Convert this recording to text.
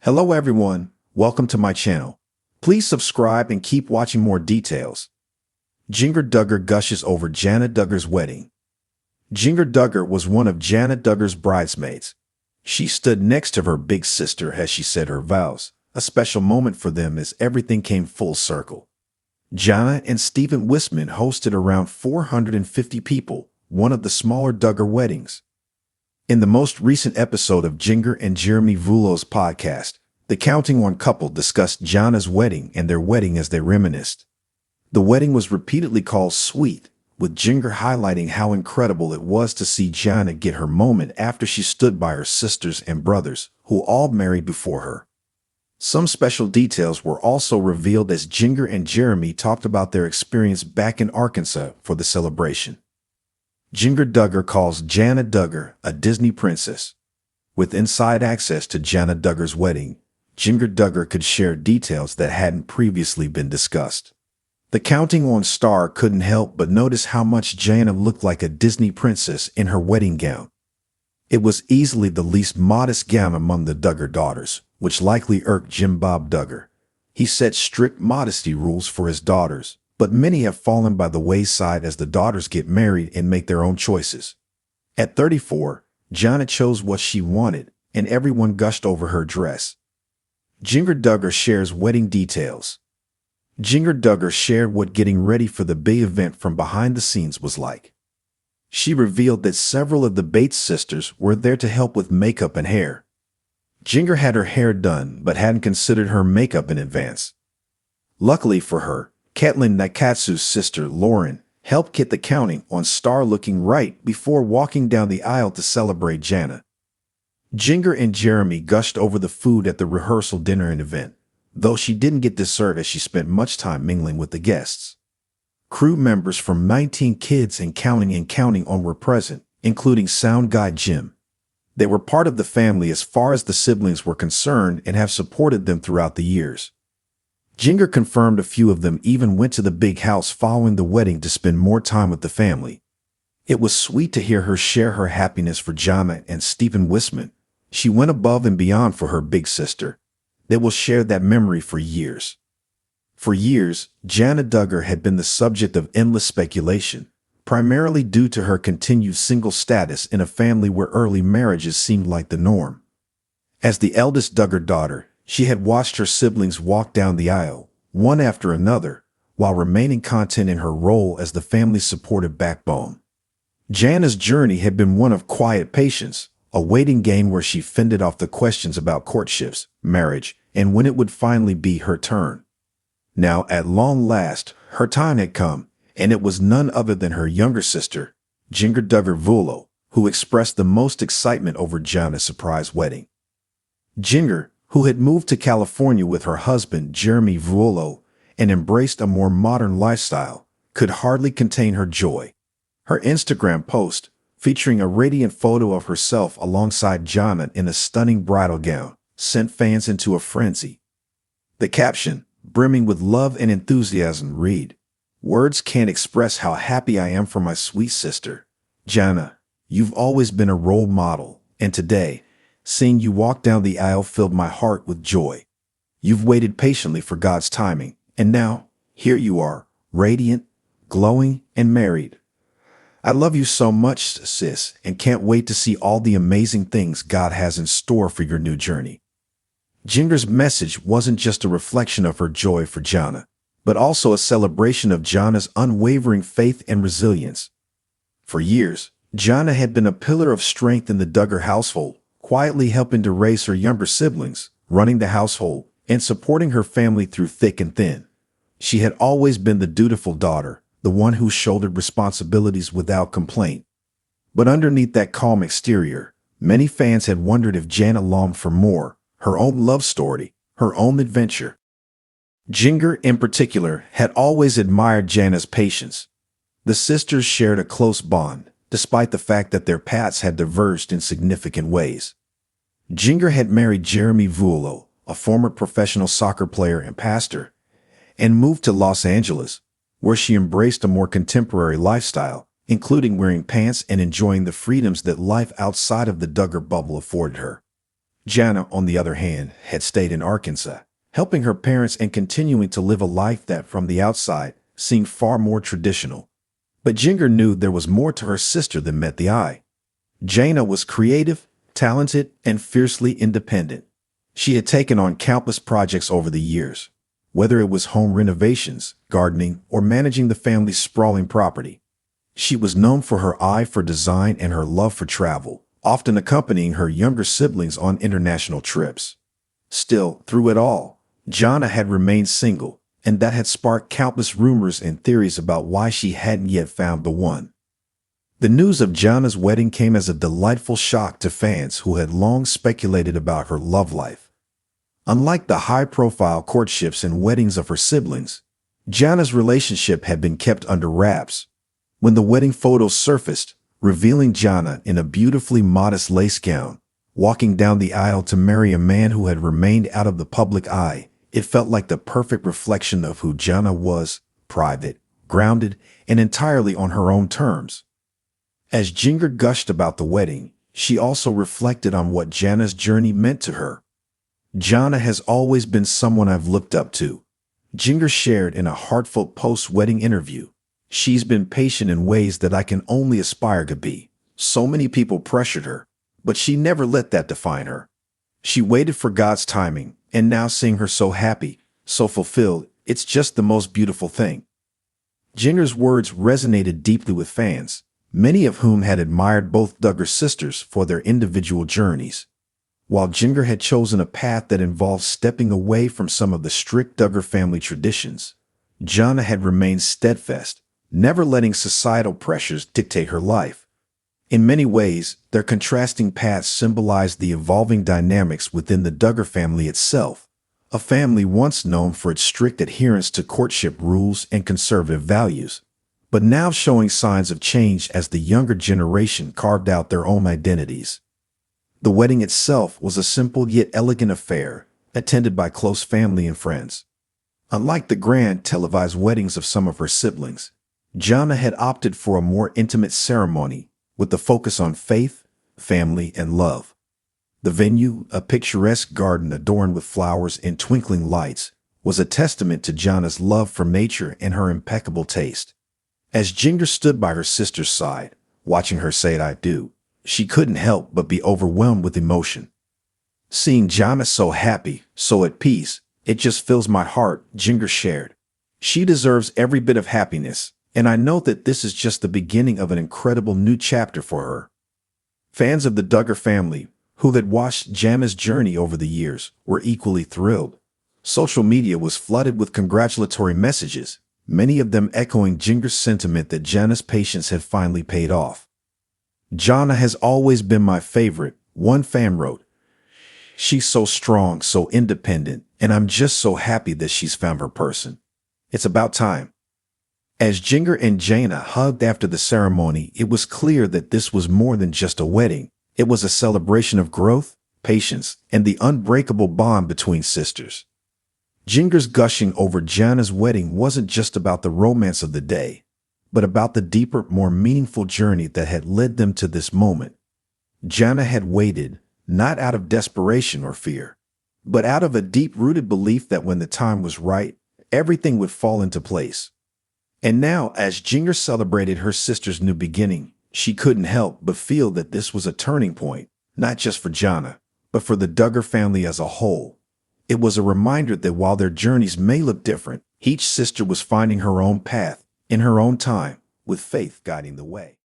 Hello everyone, welcome to my channel. Please subscribe and keep watching more details. Jinger Duggar gushes over Jana Duggar's wedding. Jinger Duggar was one of Jana Duggar's bridesmaids. She stood next to her big sister as she said her vows, a special moment for them as everything came full circle. Jana and Stephen Wisman hosted around 450 people, one of the smaller Duggar weddings. In the most recent episode of Jinger and Jeremy Vuolo's podcast, the Counting One couple discussed Jana's wedding and their wedding as they reminisced. The wedding was repeatedly called sweet, with Jinger highlighting how incredible it was to see Jana get her moment after she stood by her sisters and brothers, who all married before her. Some special details were also revealed as Jinger and Jeremy talked about their experience back in Arkansas for the celebration. Jinger Duggar calls Jana Duggar a Disney princess. With inside access to Jana Duggar's wedding, Jinger Duggar could share details that hadn't previously been discussed. The Counting On star couldn't help but notice how much Jana looked like a Disney princess in her wedding gown. It was easily the least modest gown among the Duggar daughters, which likely irked Jim Bob Duggar. He set strict modesty rules for his daughters, but many have fallen by the wayside as the daughters get married and make their own choices. At 34, Jana chose what she wanted, and everyone gushed over her dress. Jinger Duggar shares wedding details. Jinger Duggar shared what getting ready for the big event from behind the scenes was like. She revealed that several of the Bates sisters were there to help with makeup and hair. Jinger had her hair done but hadn't considered her makeup in advance. Luckily for her, Kathleen Nakatsu's sister, Lauren, helped get the Counting On star looking right before walking down the aisle to celebrate Jana. Jinger and Jeremy gushed over the food at the rehearsal dinner and event, though she didn't get dessert as she spent much time mingling with the guests. Crew members from 19 Kids and Counting On were present, including sound guy Jim. They were part of the family as far as the siblings were concerned and have supported them throughout the years. Jinger confirmed a few of them even went to the big house following the wedding to spend more time with the family. It was sweet to hear her share her happiness for Jana and Stephen Wisman. She went above and beyond for her big sister. They will share that memory for years. For years, Jana Duggar had been the subject of endless speculation, primarily due to her continued single status in a family where early marriages seemed like the norm. As the eldest Duggar daughter, she had watched her siblings walk down the aisle, one after another, while remaining content in her role as the family's supportive backbone. Jana's journey had been one of quiet patience, a waiting game where she fended off the questions about courtships, marriage, and when it would finally be her turn. Now, at long last, her time had come, and it was none other than her younger sister, Jinger Duggar Vuolo, who expressed the most excitement over Jana's surprise wedding. Jinger, who had moved to California with her husband, Jeremy Vuolo, and embraced a more modern lifestyle, could hardly contain her joy. Her Instagram post, featuring a radiant photo of herself alongside Jana in a stunning bridal gown, sent fans into a frenzy. The caption, brimming with love and enthusiasm, read, "Words can't express how happy I am for my sweet sister. Jana, you've always been a role model, and today, seeing you walk down the aisle filled my heart with joy. You've waited patiently for God's timing, and now, here you are, radiant, glowing, and married. I love you so much, sis, and can't wait to see all the amazing things God has in store for your new journey." Jinger's message wasn't just a reflection of her joy for Jana, but also a celebration of Jana's unwavering faith and resilience. For years, Jana had been a pillar of strength in the Duggar household, quietly helping to raise her younger siblings, running the household, and supporting her family through thick and thin. She had always been the dutiful daughter, the one who shouldered responsibilities without complaint. But underneath that calm exterior, many fans had wondered if Jana longed for more, her own love story, her own adventure. Jinger, in particular, had always admired Jana's patience. The sisters shared a close bond, despite the fact that their paths had diverged in significant ways. Jinger had married Jeremy Vuolo, a former professional soccer player and pastor, and moved to Los Angeles, where she embraced a more contemporary lifestyle, including wearing pants and enjoying the freedoms that life outside of the Duggar bubble afforded her. Jana, on the other hand, had stayed in Arkansas, helping her parents and continuing to live a life that, from the outside, seemed far more traditional. But Jinger knew there was more to her sister than met the eye. Jana was creative, talented, and fiercely independent. She had taken on countless projects over the years, whether it was home renovations, gardening, or managing the family's sprawling property. She was known for her eye for design and her love for travel, often accompanying her younger siblings on international trips. Still, through it all, Jana had remained single, and that had sparked countless rumors and theories about why she hadn't yet found the one. The news of Jana's wedding came as a delightful shock to fans who had long speculated about her love life. Unlike the high-profile courtships and weddings of her siblings, Jana's relationship had been kept under wraps. When the wedding photos surfaced, revealing Jana in a beautifully modest lace gown, walking down the aisle to marry a man who had remained out of the public eye, it felt like the perfect reflection of who Jana was: private, grounded, and entirely on her own terms. As Jinger gushed about the wedding, she also reflected on what Jana's journey meant to her. "Jana has always been someone I've looked up to," Jinger shared in a heartfelt post-wedding interview. "She's been patient in ways that I can only aspire to be. So many people pressured her, but she never let that define her. She waited for God's timing, and now seeing her so happy, so fulfilled, it's just the most beautiful thing." Jinger's words resonated deeply with fans, many of whom had admired both Duggar sisters for their individual journeys. While Jinger had chosen a path that involved stepping away from some of the strict Duggar family traditions, Jana had remained steadfast, never letting societal pressures dictate her life. In many ways, their contrasting paths symbolized the evolving dynamics within the Duggar family itself, a family once known for its strict adherence to courtship rules and conservative values, but now showing signs of change as the younger generation carved out their own identities. The wedding itself was a simple yet elegant affair, attended by close family and friends. Unlike the grand televised weddings of some of her siblings, Jana had opted for a more intimate ceremony, with the focus on faith, family, and love. The venue, a picturesque garden adorned with flowers and twinkling lights, was a testament to Jana's love for nature and her impeccable taste. As Jinger stood by her sister's side, watching her say "I do," she couldn't help but be overwhelmed with emotion. "Seeing Jana so happy, so at peace, it just fills my heart," Jinger shared. "She deserves every bit of happiness, and I know that this is just the beginning of an incredible new chapter for her." Fans of the Duggar family, who had watched Jana's journey over the years, were equally thrilled. Social media was flooded with congratulatory messages, many of them echoing Jinger's sentiment that Jana's patience had finally paid off. "Jana has always been my favorite," one fan wrote. "She's so strong, so independent, and I'm just so happy that she's found her person. It's about time." As Jinger and Jana hugged after the ceremony, it was clear that this was more than just a wedding. It was a celebration of growth, patience, and the unbreakable bond between sisters. Jinger's gushing over Jana's wedding wasn't just about the romance of the day, but about the deeper, more meaningful journey that had led them to this moment. Jana had waited, not out of desperation or fear, but out of a deep-rooted belief that when the time was right, everything would fall into place. And now, as Jinger celebrated her sister's new beginning, she couldn't help but feel that this was a turning point, not just for Jana, but for the Duggar family as a whole. It was a reminder that while their journeys may look different, each sister was finding her own path, in her own time, with faith guiding the way.